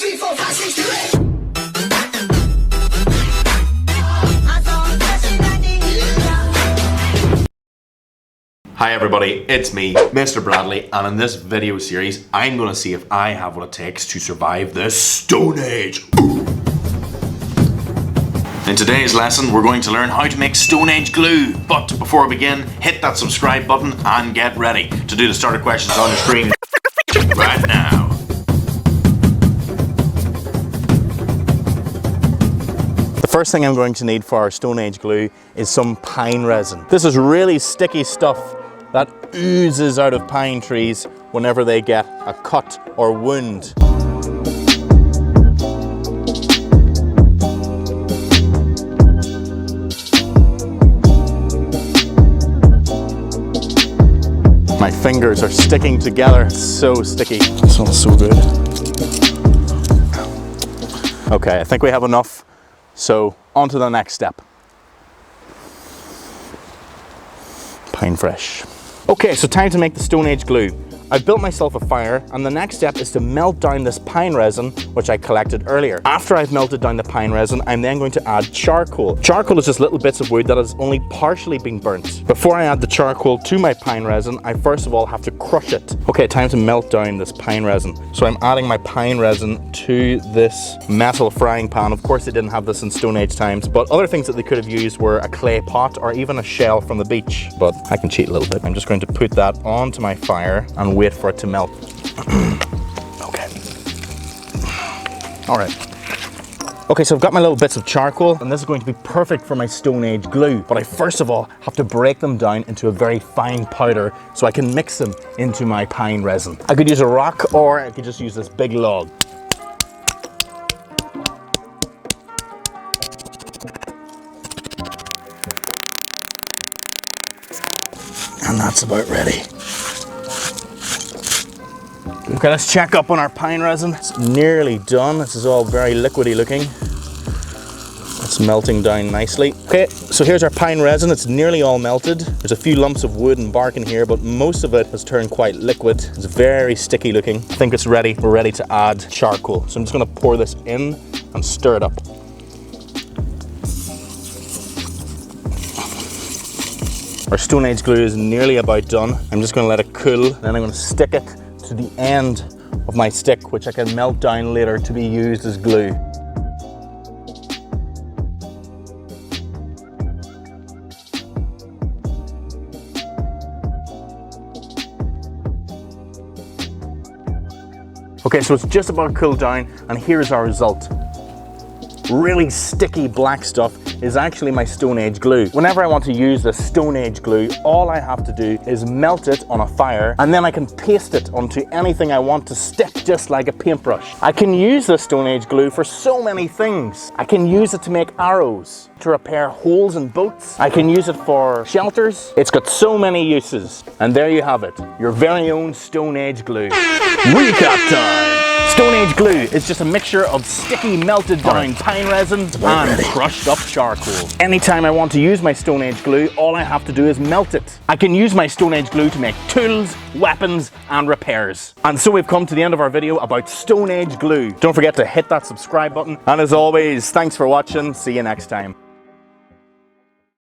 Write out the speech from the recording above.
3, 4, 5, 6, 2, 8. Hi everybody, it's me, Mr. Bradley, and in this video series, I'm going to see if I have what it takes to survive the Stone Age. In today's lesson, we're going to learn how to make Stone Age glue. But before we begin, hit that subscribe button and get ready to do the starter questions on the screen right now. The first thing I'm going to need for our Stone Age glue is some pine resin. This is really sticky stuff that oozes out of pine trees whenever they get a cut or wound. My fingers are sticking together, it's so sticky. This smells so good. Okay, I think we have enough, so on to the next step. Pine fresh. Okay, so time to make the Stone Age glue. I've built myself a fire, and the next step is to melt down this pine resin, which I collected earlier. After I've melted down the pine resin, I'm then going to add charcoal. Charcoal is just little bits of wood that has only partially been burnt. Before I add the charcoal to my pine resin, I first of all have to crush it. Okay, time to melt down this pine resin. So I'm adding my pine resin to this metal frying pan. Of course, they didn't have this in Stone Age times, but other things that they could have used were a clay pot or even a shell from the beach. But I can cheat a little bit. I'm just going to put that onto my fire and wait for it to melt. Okay. All right. Okay, so I've got my little bits of charcoal, and this is going to be perfect for my Stone Age glue. But I first of all have to break them down into a very fine powder so I can mix them into my pine resin. I could use a rock, or I could just use this big log. And that's about ready. Okay, let's check up on our pine resin. It's nearly done. This is all very liquidy looking. It's melting down nicely. Okay, so here's our pine resin. It's nearly all melted. There's a few lumps of wood and bark in here, but most of it has turned quite liquid. It's very sticky looking. I think it's ready. We're ready to add charcoal. So I'm just gonna pour this in and stir it up. Our Stone Age glue is nearly about done. I'm just gonna let it cool, then I'm gonna stick it to the end of my stick, which I can melt down later to be used as glue. Okay, so it's just about cooled down, and here's our result. Really sticky black stuff is actually my Stone Age glue. Whenever I want to use the Stone Age glue, all I have to do is melt it on a fire, and then I can paste it onto anything I want to stick, just like a paintbrush. I can use the Stone Age glue for so many things. I can use it to make arrows, to repair holes in boats. I can use it for shelters. It's got so many uses. And there you have it, your very own Stone Age glue. Recap time! Stone Age glue is just a mixture of sticky melted down pine resin and crushed up charcoal. Anytime I want to use my Stone Age glue, all I have to do is melt it. I can use my Stone Age glue to make tools, weapons and repairs. And so we've come to the end of our video about Stone Age glue. Don't forget to hit that subscribe button, and as always, thanks for watching. See you next time.